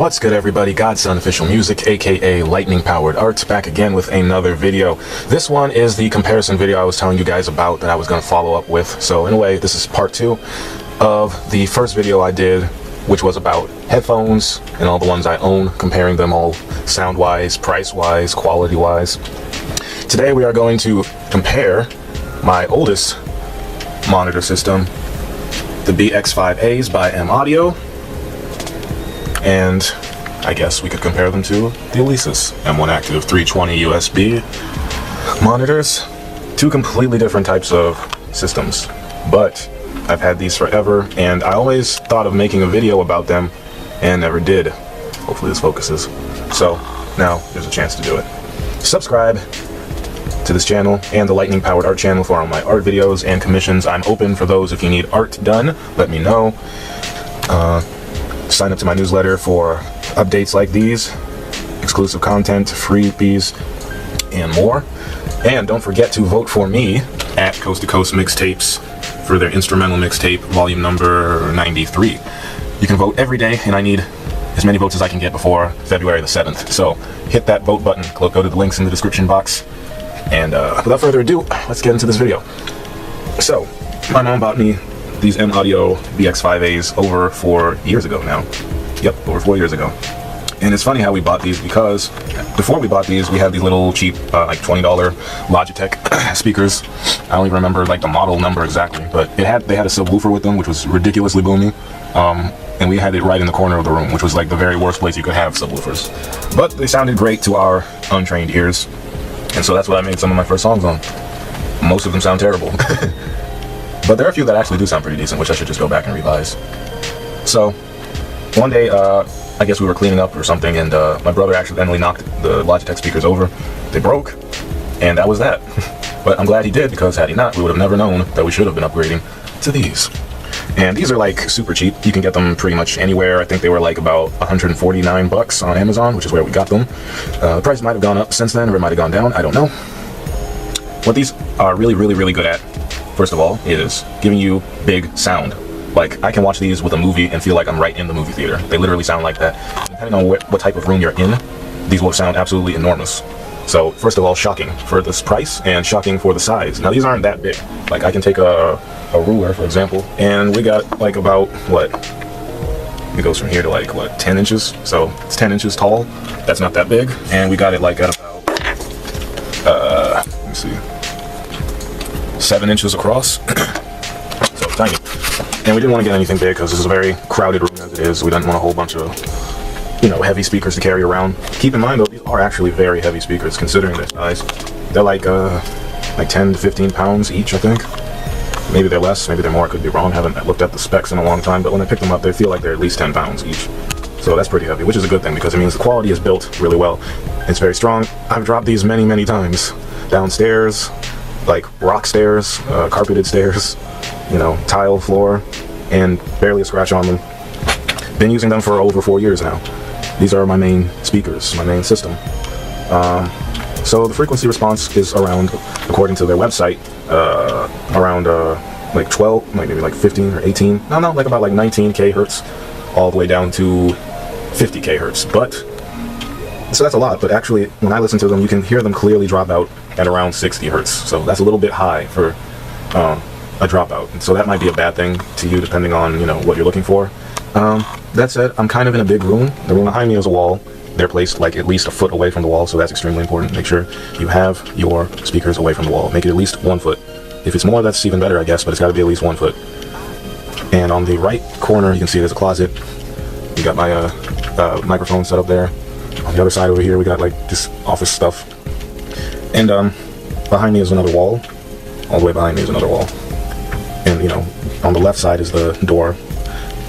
What's good, everybody? Godson Official Music, aka Lightning Powered Art, back again with another video. This one is the comparison video I was telling you guys about that I was going to follow up with. So in a way, this is part 2 of the first video I did, which was about headphones and all the ones I own, comparing them all sound-wise, price-wise, quality-wise. Today we are going to compare my oldest monitor system, the BX5As by M Audio, and I guess we could compare them to the Alesis M1 Active 320 USB monitors. Two completely different types of systems, but I've had these forever, and I always thought of making a video about them and never did. Hopefully this focuses. So now there's a chance to do it. Subscribe to this channel and the Lightning Powered Art channel for all my art videos and commissions. I'm open for those. If you need art done, let me know. Sign up to my newsletter for updates like these, exclusive content, freebies, and more. And don't forget to vote for me at Coast to Coast Mixtapes for their instrumental mixtape, volume number 93. You can vote every day, and I need as many votes as I can get before February the 7th. So hit that vote button, go to the links in the description box. And without further ado, let's get into this video. So, my mom bought me these M Audio BX5As over 4 years ago now. Yep, over 4 years ago. And it's funny how we bought these, because before we bought these, we had these little cheap, like $20 Logitech speakers. I don't even remember like the model number exactly, but they had a subwoofer with them, which was ridiculously boomy. And we had it right in the corner of the room, which was like the very worst place you could have subwoofers. But they sounded great to our untrained ears, and so that's what I made some of my first songs on. Most of them sound terrible. But there are a few that actually do sound pretty decent, which I should just go back and revise. So, one day, I guess we were cleaning up or something, and my brother accidentally knocked the Logitech speakers over. They broke, and that was that. But I'm glad he did, because had he not, we would have never known that we should have been upgrading to these. And these are like super cheap. You can get them pretty much anywhere. I think they were like about 149 bucks on Amazon, which is where we got them. The price might have gone up since then, or it might have gone down. I don't know. What these are really good at, first of all, is giving you big sound. Like, I can watch these with a movie and feel like I'm right in the movie theater. They literally sound like that. Depending on what type of room you're in, these will sound absolutely enormous. So, first of all, shocking for this price, and shocking for the size. Now, these aren't that big. Like, I can take a ruler, for example, and we got like about, what? It goes from here to like, what, 10 inches? So, it's 10 inches tall. That's not that big. And we got it like at about, let me see, 7 inches across. So tiny. And we didn't want to get anything big, because this is a very crowded room as it is. We didn't want a whole bunch of, heavy speakers to carry around. Keep in mind though, these are actually very heavy speakers considering their size. They're like 10 to 15 pounds each, I think. Maybe they're less, maybe they're more, I could be wrong. Haven't looked at the specs in a long time, but when I pick them up, they feel like they're at least 10 pounds each. So that's pretty heavy, which is a good thing, because it means the quality is built really well. It's very strong. I've dropped these many times. Downstairs, like rock stairs, carpeted stairs, tile floor, and barely a scratch on them. Been using them for over 4 years now. These are my main speakers, my main system. So the frequency response is around, according to their website, around like 12, maybe like 15 or 18. No, like about like 19k hertz, all the way down to 50k hertz. But so that's a lot. But actually, when I listen to them, you can hear them clearly drop out at around 60 hertz. So that's a little bit high for a dropout. And so that might be a bad thing to you, depending on what you're looking for. That said, I'm kind of in a big room. The room behind me is a wall. They're placed like at least a foot away from the wall, so that's extremely important. Make sure you have your speakers away from the wall. Make it at least 1 foot. If it's more, that's even better, I guess, but it's got to be at least 1 foot. And on the right corner, you can see there's a closet. You got my microphone set up there. On the other side over here, we got like this office stuff. And behind me is another wall. All the way behind me is another wall. And on the left side is the door,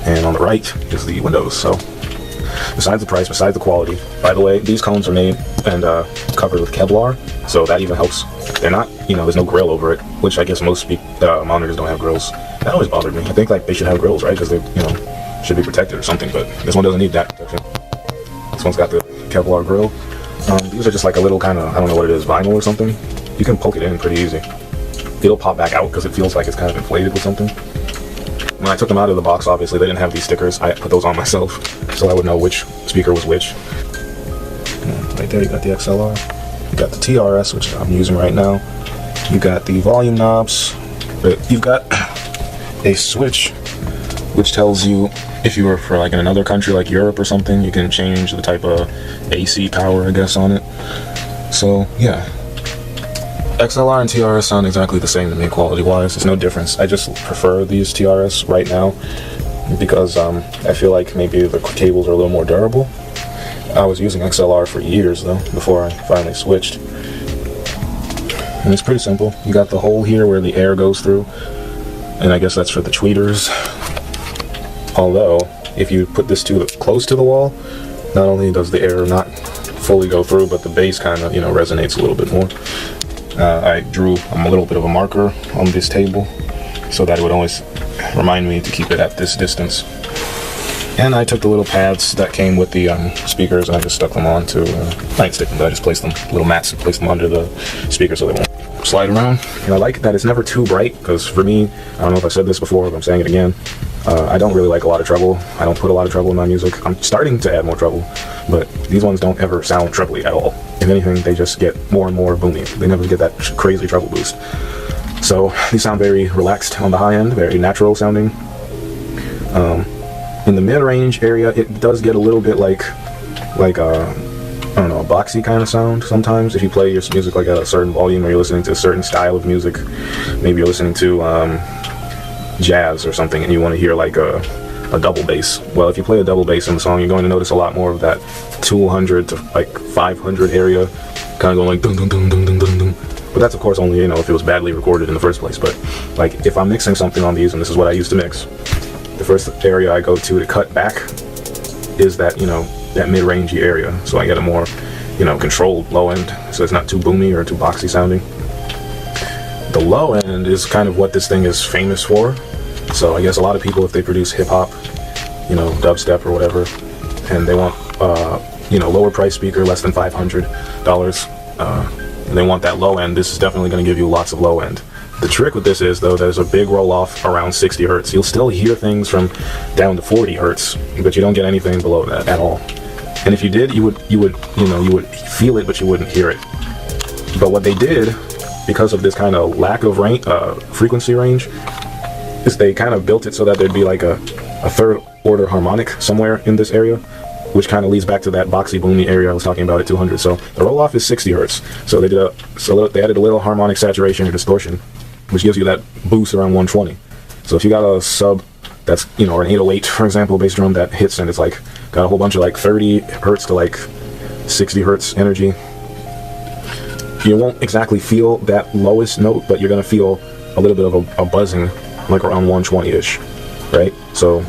and on the right is the windows. So besides the price, besides the quality, by the way, these cones are made and covered with Kevlar, so that even helps. They're not, there's no grill over it, which I guess most monitors don't have grills. That always bothered me. I think like they should have grills, right? Because they, should be protected or something. But this one doesn't need that protection. This one's got the Kevlar grill. These are just like a little kind of, I don't know what it is, vinyl or something. You can poke it in pretty easy. It'll pop back out because it feels like it's kind of inflated with something. when I took them out of the box, obviously they didn't have these stickers. I put those on myself so I would know which speaker was which. Right there you got the XLR, you got the TRS, which I'm using right now, you got the volume knobs, but you've got a switch which tells you if you were for like in another country like Europe or something, you can change the type of AC power, I guess, on it. So yeah, XLR and TRS sound exactly the same to me quality wise. There's no difference. I just prefer these TRS right now because I feel like maybe the cables are a little more durable. I was using XLR for years though before I finally switched, and it's pretty simple. You got the hole here where the air goes through, and I guess that's for the tweeters. Although if you put this too close to the wall, not only does the air not fully go through, but the bass kind of, you know, resonates a little bit more. I drew a little bit of a marker on this table so that it would always remind me to keep it at this distance. And I took the little pads that came with the speakers and I just stuck them on to, I didn't stick them, but I just placed them, little mats, and placed them under the speaker so they won't slide around. And I like that it's never too bright, because for me, I don't know if I said this before, but I'm saying it again, I don't really like a lot of treble. I don't put a lot of treble in my music. I'm starting to add more treble, but these ones don't ever sound trebly at all. If anything, they just get more and more boomy. They never get that crazy treble boost. So these sound very relaxed on the high end, very natural sounding. In the mid-range area, it does get a little bit like I don't know, a boxy kind of sound sometimes. If you play your music like at a certain volume, or you're listening to a certain style of music, maybe you're listening to jazz or something, and you want to hear like a double bass. Well, if you play a double bass in the song, you're going to notice a lot more of that 200 to like 500 area, kind of going like dun dun dun dun dun dun dun. But that's of course only, you know, if it was badly recorded in the first place. But like if I'm mixing something on these, and this is what I use to mix, the first area I go to cut back is that, you know, that mid-rangey area, so I get a more, you know, controlled low end, so it's not too boomy or too boxy sounding. The low end is kind of what this thing is famous for. So I guess a lot of people, if they produce hip-hop, you know, dubstep or whatever, and they want you know, lower price speaker, less than $500, and they want that low end, this is definitely going to give you lots of low end. The trick with this is, though, there's a big roll off around 60 hertz. You'll still hear things from down to 40 hertz, but you don't get anything below that at all. And if you did, you would feel it, but you wouldn't hear it. But what they did, because of this kind of lack of range, frequency range, is they kind of built it so that there'd be like a third order harmonic somewhere in this area, which kind of leads back to that boxy boomy area I was talking about at 200. So the roll off is 60 hertz. So they added a little harmonic saturation or distortion, which gives you that boost around 120. So if you got a sub that's, you know, or an 808, for example, bass drum that hits and it's like got a whole bunch of like 30 hertz to like 60 hertz energy, you won't exactly feel that lowest note, but you're gonna feel a little bit of a buzzing, like around 120-ish, right? So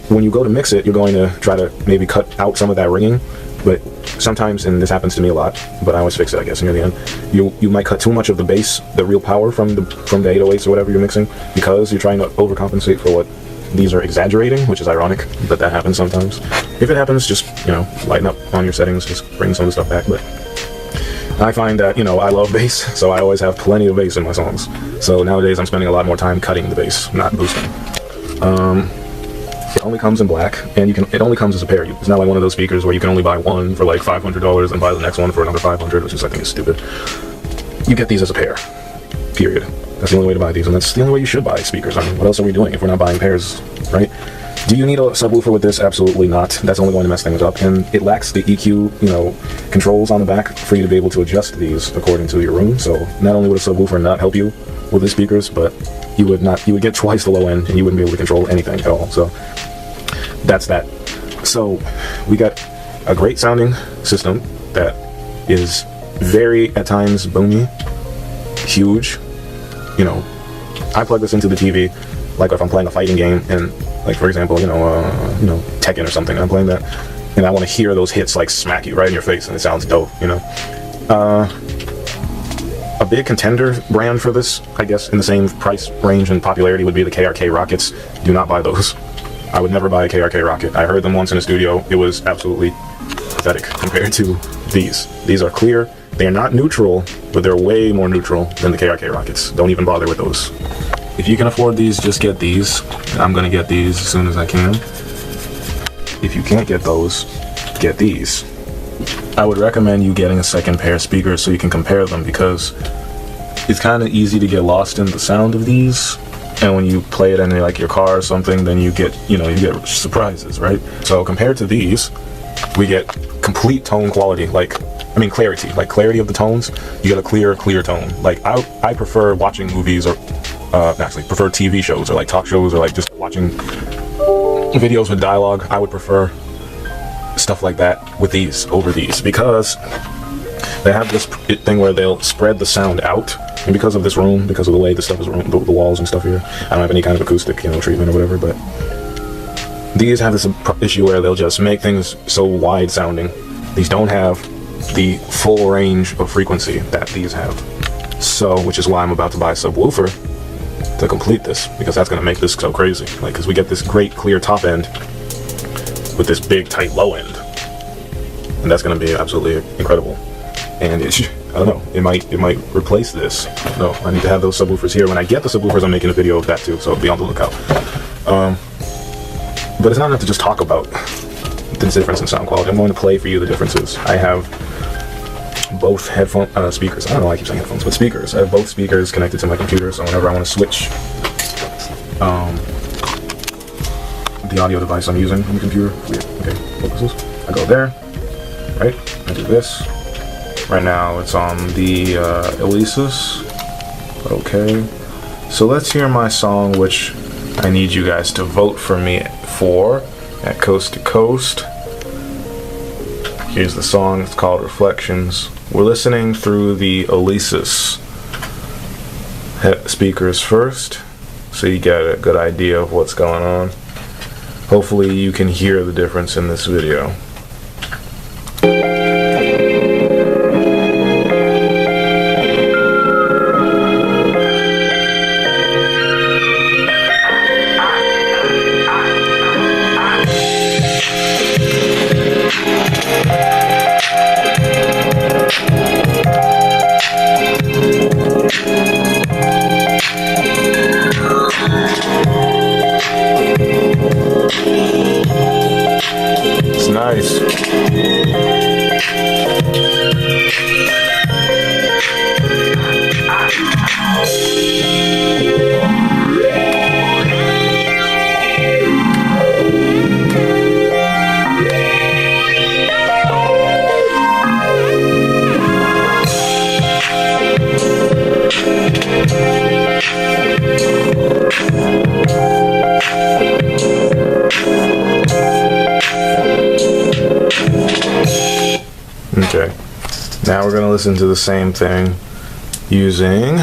when you go to mix it, you're going to try to maybe cut out some of that ringing, but sometimes, and this happens to me a lot, but I always fix it, I guess, near the end, you might cut too much of the bass, the real power from the 808s or whatever you're mixing, because you're trying to overcompensate for what these are exaggerating, which is ironic, but that happens sometimes. If it happens, just, you know, lighten up on your settings, just bring some of the stuff back. But I find that, you know, I love bass, so I always have plenty of bass in my songs. So nowadays I'm spending a lot more time cutting the bass, not boosting. It only comes in black, and it only comes as a pair. It's not like one of those speakers where you can only buy one for like $500 and buy the next one for another $500, which is, I think, is stupid. You get these as a pair, period. That's the only way to buy these, and that's the only way you should buy speakers. I mean, what else are we doing if we're not buying pairs, right? Do you need a subwoofer with this? Absolutely not. That's only going to mess things up, and it lacks the EQ, you know, controls on the back for you to be able to adjust these according to your room. So not only would a subwoofer not help you with the speakers, but you would get twice the low end, and you wouldn't be able to control anything at all. So that's that. So we got a great sounding system that is very, at times, boomy, huge. You know, I plug this into the TV, like if I'm playing a fighting game, and like, for example, you know, Tekken or something, I'm playing that, and I want to hear those hits like smack you right in your face, and it sounds dope, you know. A big contender brand for this, I guess, in the same price range and popularity, would be the KRK Rockets. Do not buy those. I would never buy a KRK Rocket. I heard them once in a studio. It was absolutely pathetic compared to these. These are clear. They are not neutral, but they're way more neutral than the KRK Rockets. Don't even bother with those. If you can afford these, just get these. I'm gonna get these as soon as I can. If you can't get those, get these. I would recommend you getting a second pair of speakers so you can compare them, because it's kind of easy to get lost in the sound of these, and when you play it in like your car or something, then you get, you get surprises, right? So compared to these, we get complete tone quality, clarity, clarity of the tones. You get a clear tone. Like I prefer watching movies, or actually prefer TV shows or like talk shows, or like just watching videos with dialogue. I would prefer stuff like that with these over these, because they have this thing where they'll spread the sound out. And because of this room, because of the way the stuff is, the walls and stuff here, I don't have any kind of acoustic, treatment or whatever, but these have this issue where they'll just make things so wide sounding. These don't have the full range of frequency that these have. So, which is why I'm about to buy a subwoofer to complete this, because that's going to make this so crazy. Like, because we get this great clear top end with this big tight low end, and that's going to be absolutely incredible. And I don't know, it might replace this. No, I need to have those subwoofers here. When I get the subwoofers, I'm making a video of that too, so be on the lookout. But it's not enough to just talk about the difference in sound quality. I'm going to play for you the differences. I have both headphone speakers. I don't know why I keep saying headphones, but speakers. I have both speakers connected to my computer, so whenever I want to switch the audio device I'm using on the computer, okay, focuses. I go there, right? I do this. Right now it's on the Alesis. Okay. So let's hear my song, which I need you guys to vote for me for at Coast to Coast. Here's the song. It's called Reflections. We're listening through the Alesis speakers first, so you get a good idea of what's going on. Hopefully you can hear the difference in this video. It's nice. Okay, now we're going to listen to the same thing using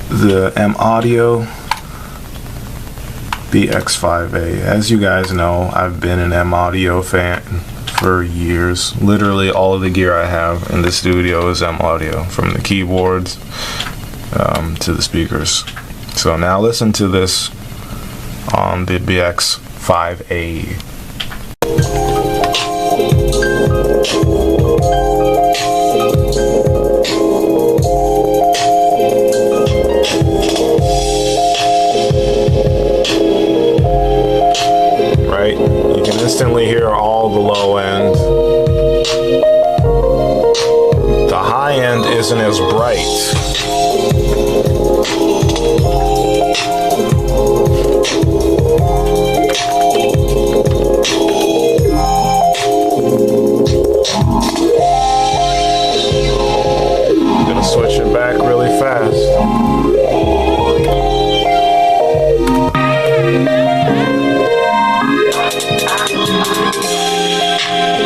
the M Audio BX5a. As you guys know, I've been an M Audio fan for years. Literally all of the gear I have in the studio is M Audio, from the keyboards to the speakers. So now listen to this on the BX5a. Right? You can instantly hear all the low end. The high end isn't as bright. I'm gonna switch it back really fast.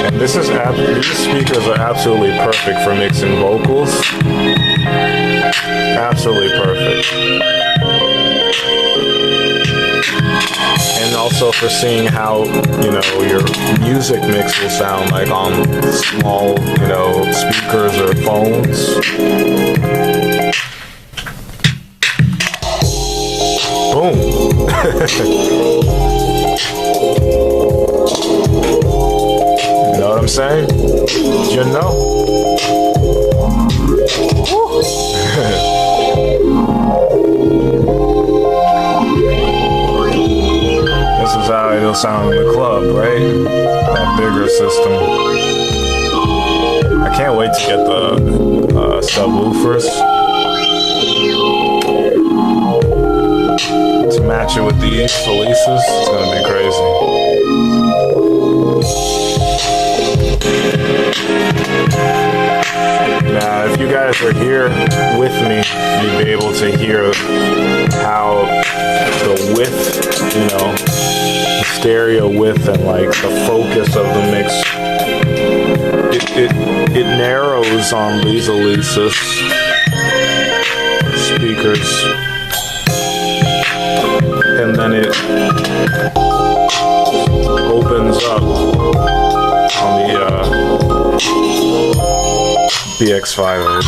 And these speakers are absolutely perfect for mixing vocals. Absolutely perfect. And also for seeing how, your music mix will sound like on small, speakers or phones. Boom. You know what I'm saying? You know? sound in the club, right? That bigger system. I can't wait to get the subwoofers to match it with the Felices. It's gonna be crazy. Now, if you guys are here with me, you'd be able to hear how the width, you know, the stereo width and like the focus of the mix, it narrows on these Alesis speakers, and then it opens up on the BX5as.